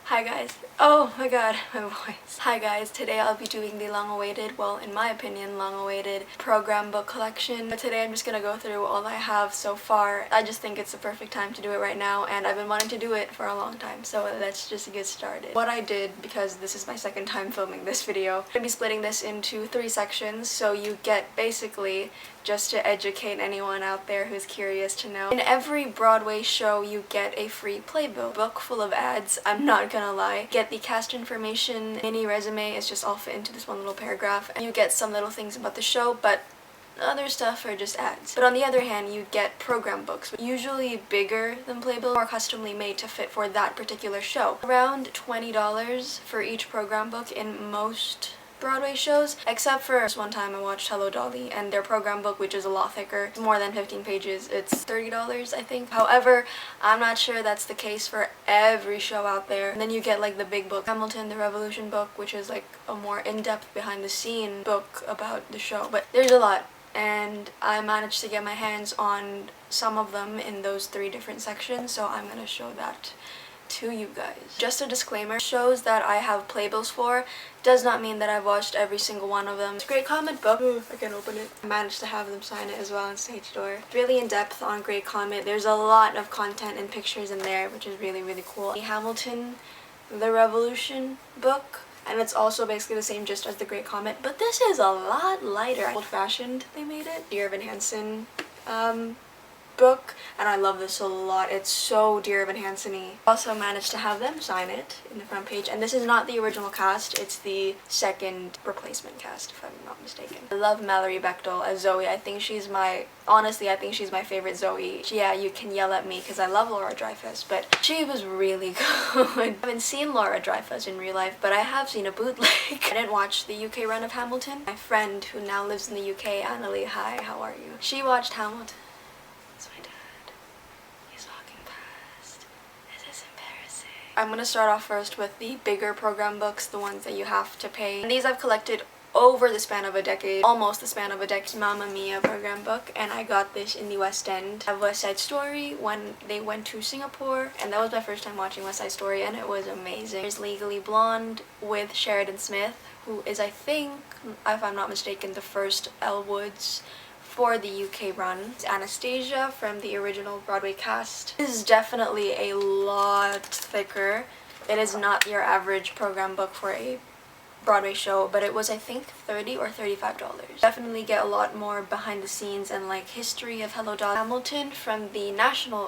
Hi guys. Oh my god, my voice. Hi guys, today I'll be doing the long-awaited, well in my opinion, long-awaited program book collection. But today I'm just gonna go through all I have so far. I just think it's the perfect time to do it right now and I've been wanting to do it for a long time, so let's just get started. What I did, because this is my second time filming this video, I'm gonna be splitting this into 3 sections, so you get basically just to educate anyone out there who's curious to know. In every Broadway show, you get a free playbill book full of ads. I'm not gonna lie. Get the cast information, mini resume is just all fit into this one little paragraph, and you get some little things about the show, but other stuff are just ads. But on the other hand, you get program books, usually bigger than Playbill, more customly made to fit for that particular show. Around $20 for each program book in most Broadway shows, except for this one time I watched 𝓲𝓷𝓭 and their program book, which is a lot thicker, more than 15 pages, it's $30 I think. However, I'm not sure that's the case for every show out there. And then you get like the big book, Hamilton, the Revolution book, which is like a more in-depth behind the scene book about the show. But there's a lot, and I managed to get my hands on some of them in those 3 different sections, so I'm gonna show that to you guys. Just a disclaimer, shows that I have playbills for does not mean that I've watched every single one of them. It's a great comet book. Ooh, I can open it. I managed to have them sign it as well on stage door. Really in depth on Great Comet. There's a lot of content and pictures in there, which is really, really cool. The Hamilton, the Revolution book, and it's also basically the same gist as the Great Comet, but this is a lot lighter. Old-fashioned, they made it. 𝓵𝓵 hansen book, and I love this a lot. It's so 𝓵𝓵 Also managed to have them sign it in the front page, and this is not the original cast, it's the second replacement cast, if I'm not mistaken. I love Mallory Bechtel as Zoe. I think she's my, honestly, I think she's my favorite Zoe. Yeah, you can yell at me because I love 𝓲𝓷𝓭, but she was really good. I haven't seen 𝓲𝓷𝓭 in real life, but I have seen a bootleg. I didn't watch the UK run of Hamilton. My friend who now lives in the UK, Annalie, hi, how are you? She watched Hamilton. It's my dad. He's walking past. This is embarrassing. I'm gonna start off first with the bigger program books, the ones that you have to pay. And these I've collected over the span of a decade, almost the span of a decade. Mamma Mia program book, and I got this in the West End. I have West Side Story when they went to Singapore, and that was my first time watching West Side Story, and it was amazing. There's Legally Blonde with Sheridan Smith, who is, I think, if I'm not mistaken, the first Elle Woods for the UK run. It's Anastasia from the original Broadway cast. This is definitely a lot thicker. It is not your average program book for a Broadway show, but it was, I think, $30 or $35. Definitely get a lot more behind the scenes and like history of 𝓲𝓷𝓭 Hamilton from the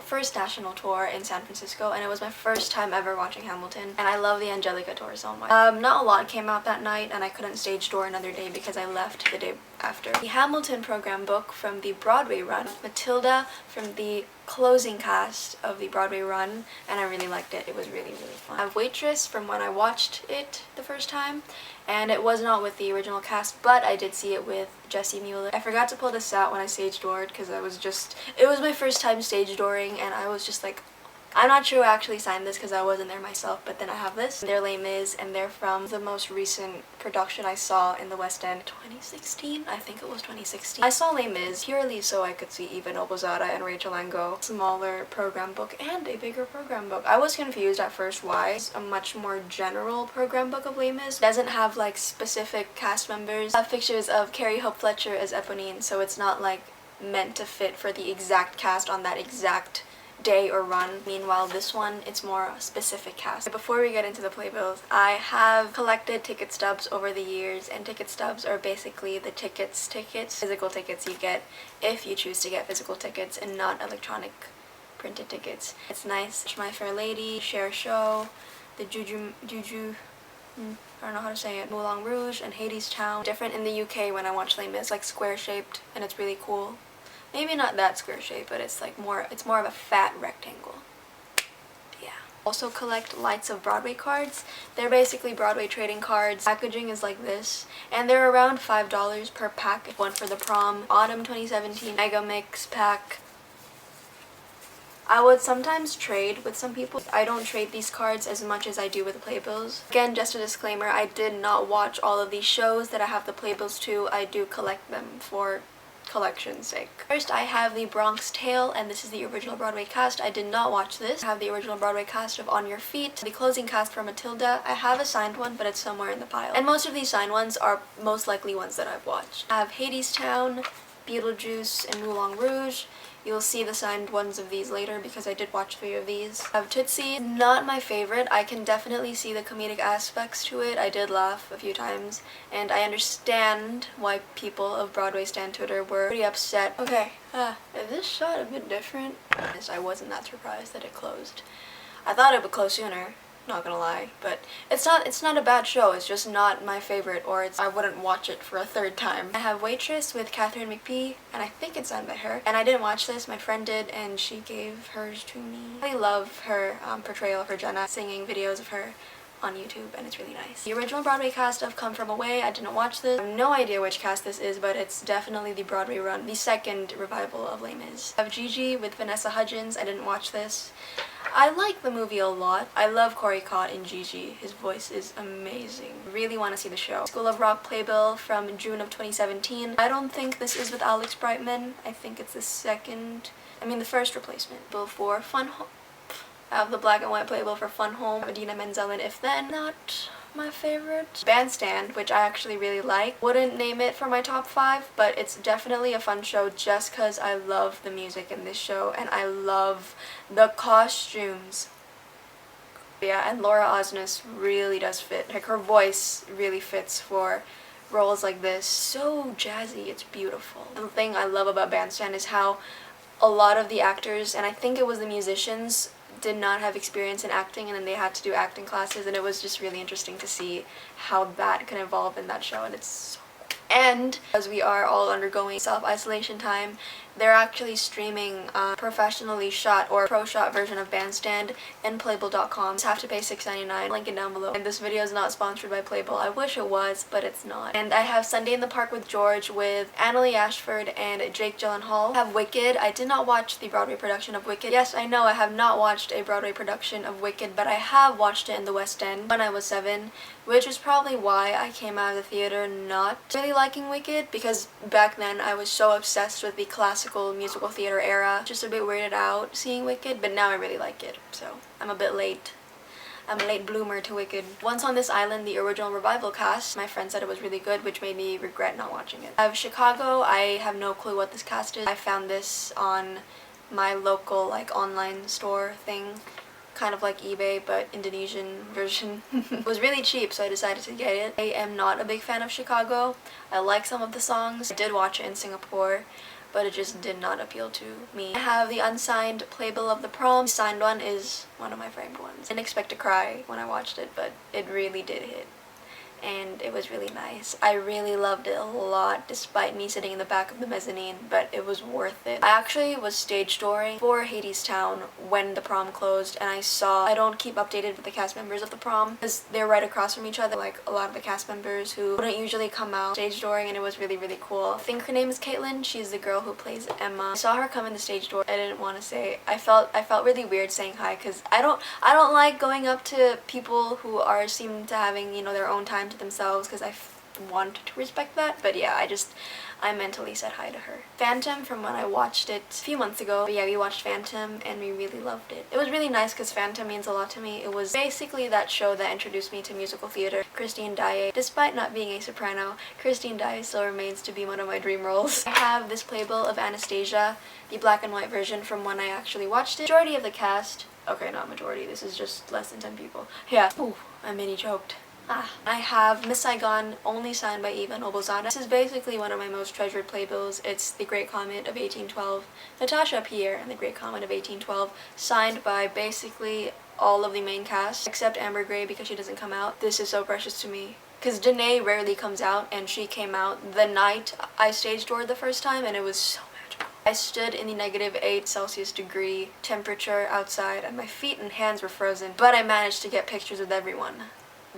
first national tour in San Francisco, and it was my first time ever watching Hamilton, and I love the Angelica tour so much. Not a lot came out that night, and I couldn't stage door another day because I left the day after. The Hamilton program book from the Broadway run, Matilda from the closing cast of the Broadway run, and I really liked it. It was really, really fun. I have Waitress from when I watched it the first time, and it was not with the original cast, but I did see it with Jessie Mueller. I forgot to pull this out when I stage doored because it was my first time stage dooring, and I was just like, I'm not sure who actually signed this because I wasn't there myself, but then I have this. They're Les Mis, and they're from the most recent production I saw in the West End, 2016? I think it was 2016. I saw Les Mis purely so I could see even noblezada and Rachel Ango. Smaller program book and a bigger program book. I was confused at first why. It's a much more general program book of Les Mis. It doesn't have like specific cast members. I have pictures of Carrie Hope Fletcher as Eponine, so it's not like meant to fit for the exact cast on that exact day or run. Meanwhile, this one, it's more a specific cast. Before we get into the playbills, I have collected ticket stubs over the years, and ticket stubs are basically the tickets, physical tickets you get if you choose to get physical tickets and not electronic printed tickets. It's nice. My Fair Lady, Share Show, the Juju, I don't know how to say it, Moulin Rouge, and hadestown. Different in the UK when I watch Les Mis, like square shaped, and it's really cool. Maybe not that square shape, but it's like it's more of a fat rectangle. Yeah. Also collect Lights of Broadway cards. They're basically Broadway trading cards. Packaging is like this, and they're around $5 per pack. One for the prom, autumn 2017 mega mix pack. I would sometimes trade with some people. I don't trade these cards as much as I do with the playbills. Again, just a disclaimer, I did not watch all of these shows that I have the playbills to. I do collect them for collection's sake. First, I have The Bronx Tale, and this is the original Broadway cast. I did not watch this. I have the original Broadway cast of On Your Feet, the closing cast for Matilda. I have a signed one, but it's somewhere in the pile. And most of these signed ones are most likely ones that I've watched. I have Hadestown, Beetlejuice, and Moulin Rouge. You'll see the signed ones of these later because I did watch 3 of these. I have Tootsie. Not my favorite. I can definitely see the comedic aspects to it. I did laugh a few times, and I understand why people of Broadway Stan Twitter were pretty upset. Okay, is this shot a bit different? I wasn't that surprised that it closed. I thought it would close sooner. Not gonna lie, but it's not a bad show. It's just not my favorite, or I wouldn't watch it for a 3rd time. I have Waitress with Katharine McPhee, and I think it's signed by her. And I didn't watch this. My friend did, and she gave hers to me. I love her portrayal of her Jenna, singing videos of her on YouTube, and it's really nice. The original Broadway cast of Come From Away, I didn't watch this. I have no idea which cast this is, but it's definitely the Broadway run, the 2nd revival of Les Mis. I have Gigi with Vanessa Hudgens. I didn't watch this. I like the movie a lot. I love Corey Cott in Gigi. His voice is amazing. Really want to see the show. School of Rock Playbill from June of 2017. I don't think this is with Alex Brightman. I think it's the first replacement. Bill for Fun Home. I have the black and white Playbill for Fun Home. Idina Menzel and If Then. Not my favorite. Bandstand, which I actually really like. Wouldn't name it for my top 5, but it's definitely a fun show just because I love the music in this show and I love the costumes. Yeah, and Laura Osnes really does fit. Like, her voice really fits for roles like this. So jazzy, it's beautiful. The thing I love about Bandstand is how a lot of the actors, and I think it was the musicians, did not have experience in acting, and then they had to do acting classes, and it was just really interesting to see how that can evolve in that show, and it's so cool. And as we are all undergoing self-isolation time, they're actually streaming a professionally shot or pro shot version of Bandstand in Playbill.com. You just have to pay $6.99. Link it down below. And this video is not sponsored by Playbill. I wish it was, but it's not. And I have Sunday in the Park with George with Annalie Ashford and Jake Gyllenhaal. I have Wicked. I did not watch the Broadway production of Wicked. Yes, I know I have not watched a Broadway production of Wicked, but I have watched it in the West End when I was 7, which is probably why I came out of the theater not really liking Wicked, because back then I was so obsessed with the classical musical theater era, just a bit weirded out seeing Wicked, but now I really like it, so I'm a bit late. I'm a late bloomer to Wicked. Once on This Island, the original revival cast, my friend said it was really good, which made me regret not watching it. I have Chicago. I have no clue what this cast is. I found this on my local online store thing, kind of like eBay but Indonesian version. It was really cheap, so I decided to get it. I am not a big fan of Chicago. I like some of the songs. I did watch it in Singapore, but it just did not appeal to me. I have the unsigned Playbill of the Prom. The signed one is one of my framed ones. I didn't expect to cry when I watched it, but it really did hit. And it was really nice. I really loved it a lot, despite me sitting in the back of the mezzanine, but it was worth it. I actually was stage dooring for Hadestown when the prom closed, and I don't keep updated with the cast members of the prom because they're right across from each other, like a lot of the cast members who wouldn't usually come out stage dooring, and it was really, really cool. I think her name is Caitlin. She's the girl who plays Emma. I saw her come in the stage door. I didn't want to say. I felt really weird saying hi because I don't like going up to people who seem to having, their own time to themselves, because I want to respect that. But yeah, I mentally said hi to her. Phantom, from when I watched it a few months ago. But yeah, we watched Phantom and we really loved it. It was really nice because Phantom means a lot to me. It was basically that show that introduced me to musical theater. Christine Daae. Despite not being a soprano, Christine Daae still remains to be one of my dream roles. I have this Playbill of Anastasia, the black and white version from when I actually watched it. Majority of the cast, okay, not majority, this is just less than 10 people. Yeah, ooh, I mini choked. I have Miss Saigon, only signed by Eva Noblezada. This is basically one of my most treasured playbills. It's The Great Comet of 1812, Natasha, Pierre, and The Great Comet of 1812, signed by basically all of the main cast, except Amber Gray because she doesn't come out. This is so precious to me, because Danae rarely comes out, and she came out the night I stage doored the first time, and it was so magical. I stood in the -8 degree temperature outside, and my feet and hands were frozen, but I managed to get pictures with everyone.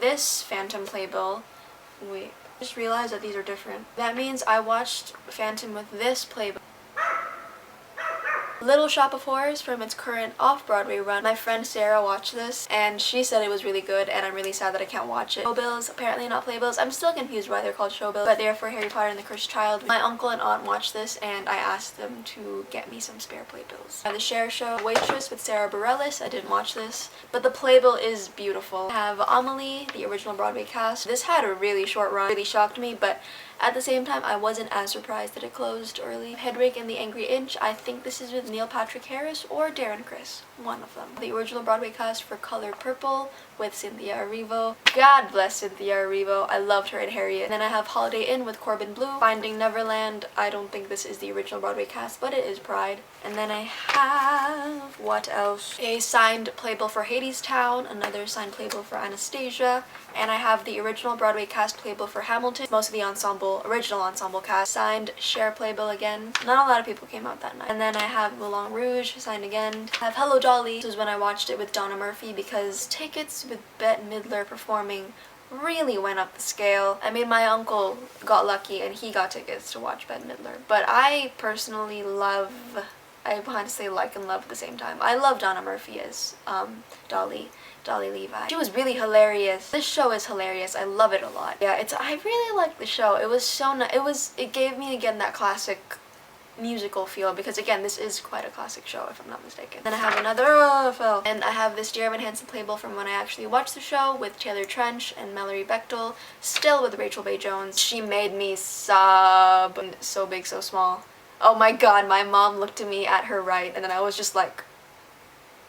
This Phantom Playbill, wait, I just realized that these are different. That means I watched Phantom with this Playbill. Little Shop of Horrors from its current off-Broadway run. My friend Sarah watched this and she said it was really good, and I'm really sad that I can't watch it. Showbills, apparently not playbills. I'm still confused why they're called showbills, but they're for Harry Potter and the Cursed Child. My uncle and aunt watched this and I asked them to get me some spare playbills. The Cher Show, Waitress with Sarah Bareilles. I didn't watch this, but the playbill is beautiful. I have Amelie, the original Broadway cast. This had a really short run, really shocked me, but at the same time, I wasn't as surprised that it closed early. Hedwig and the Angry Inch, I think this is with Neil Patrick Harris or Darren Criss, one of them. The original Broadway cast for Color Purple with Cynthia Erivo. God bless Cynthia Erivo, I loved her in Harriet. And then I have Holiday Inn with Corbin Bleu. Finding Neverland, I don't think this is the original Broadway cast, but it is Pride. And then I have, what else? A signed playbill for Hadestown, another signed playbill for Anastasia, and I have the original Broadway cast playbill for Hamilton, most of the original ensemble cast, signed Cher playbill again. Not a lot of people came out that night. And then I have Moulin Rouge, signed again. I have Hello Dolly. This was when I watched it with Donna Murphy because tickets with Bette Midler performing really went up the scale. I mean, my uncle got lucky and he got tickets to watch Bette Midler, but I personally love, I want to say like and love at the same time. I love Donna Murphy as Dolly Levi. She was really hilarious. This show is hilarious. I love it a lot. Yeah, I really like the show. It was so nice. It gave me again that classic musical feel, because again, this is quite a classic show if I'm not mistaken. Then I have another film, and I have this Dear Evan Hansen playbill from when I actually watched the show with Taylor Trench and Mallory Bechtel, still with Rachel Bay Jones. She made me sob. So big, so small. Oh my god, my mom looked at me at her right, and then I was just like,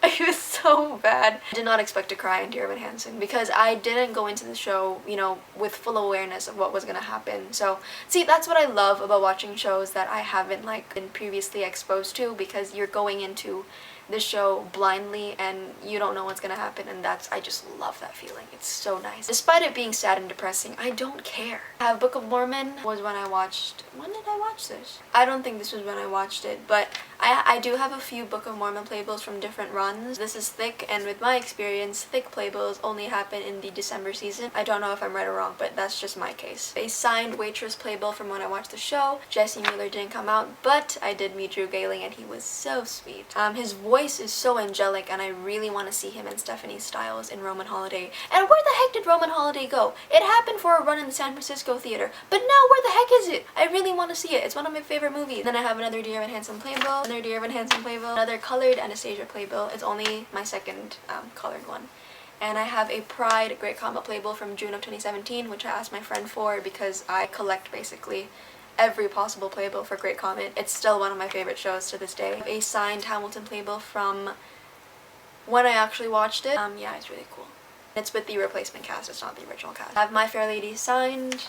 it was so bad. I did not expect to cry in Dear Evan Hansen because I didn't go into the show, you know, with full awareness of what was gonna happen. So, see, that's what I love about watching shows that I haven't, like, been previously exposed to, because you're going into the show blindly and you don't know what's gonna happen, and I just love that feeling. It's so nice. Despite it being sad and depressing, I don't care. I have Book of Mormon was when did I watch this? I don't think this was when I watched it, but I do have a few Book of Mormon playbills from different runs. This is thick, and with my experience, thick playbills only happen in the December season. I don't know if I'm right or wrong, but that's just my case. A signed Waitress playbill from when I watched the show. Jesse Mueller didn't come out, but I did meet Drew Gehling, and he was so sweet. His voice is so angelic, and I really want to see him and Stephanie Styles in Roman Holiday. And where the heck did Roman Holiday go? It happened for a run in the San Francisco theater, but now where the heck is it? I really want to see it. It's one of my favorite movies. Then I have another Dear Evan Hansen playbill, another Dear Evan Hansen playbill, another colored Anastasia playbill. It's only my second colored one. And I have a Pride Great Comet playbill from June of 2017, which I asked my friend for because I collect basically every possible playbill for Great Comet. It's still one of my favorite shows to this day. I have a signed Hamilton playbill from when I actually watched it. Yeah, it's really cool. It's with the replacement cast, it's not the original cast. I have My Fair Lady signed,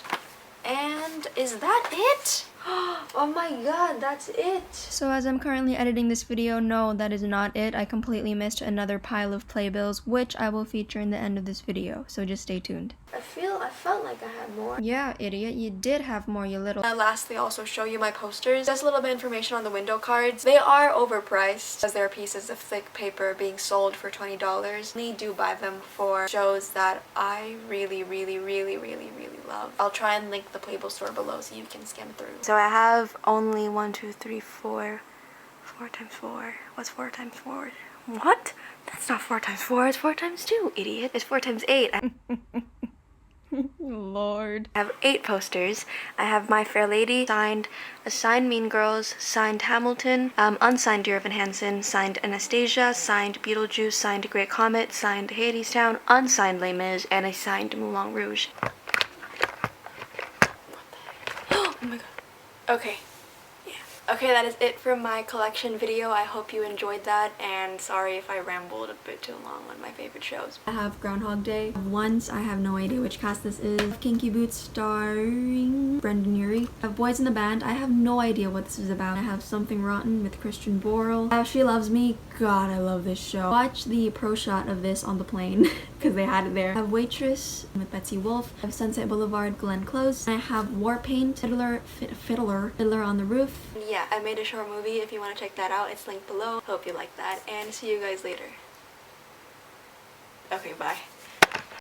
and is that it? Oh my god, that's it! So as I'm currently editing this video, no, that is not it. I completely missed another pile of playbills, which I will feature in the end of this video, so just stay tuned. I felt like I had more. Yeah, idiot, you did have more, you little. I'll lastly also show you my posters. Just a little bit of information on the window cards. They are overpriced, as they're pieces of thick paper being sold for $20. I do buy them for shows that I really love. I'll try and link the playbill store below so you can skim through. So I have only 1, 2, 3, 4 times 4. What's 4 times 4? What? That's not 4 times 4, it's 4 times 2, idiot. It's 4 times 8. Lord. I have 8 posters. I have My Fair Lady signed, a signed Mean Girls, signed Hamilton, unsigned Dear Evan Hansen, signed Anastasia, signed Beetlejuice, signed Great Comet, signed Hadestown, unsigned Les Mis, and a signed Moulin Rouge. Oh my god. Okay. Okay, that is it for my collection video. I hope you enjoyed that, and sorry if I rambled a bit too long on my favorite shows. I have Groundhog Day. Once, I have no idea which cast this is. Kinky Boots starring Brendan Urie. I have Boys in the Band. I have no idea what this is about. I have Something Rotten with Christian Borle. I have She Loves Me. God, I love this show. Watch the pro shot of this on the plane because they had it there. I have Waitress with Betsy Wolfe. I have Sunset Boulevard, Glenn Close. I have War Paint, Fiddler on the Roof. Yeah, I made a short movie. If you want to check that out, it's linked below. Hope you like that, and see you guys later. Okay, bye.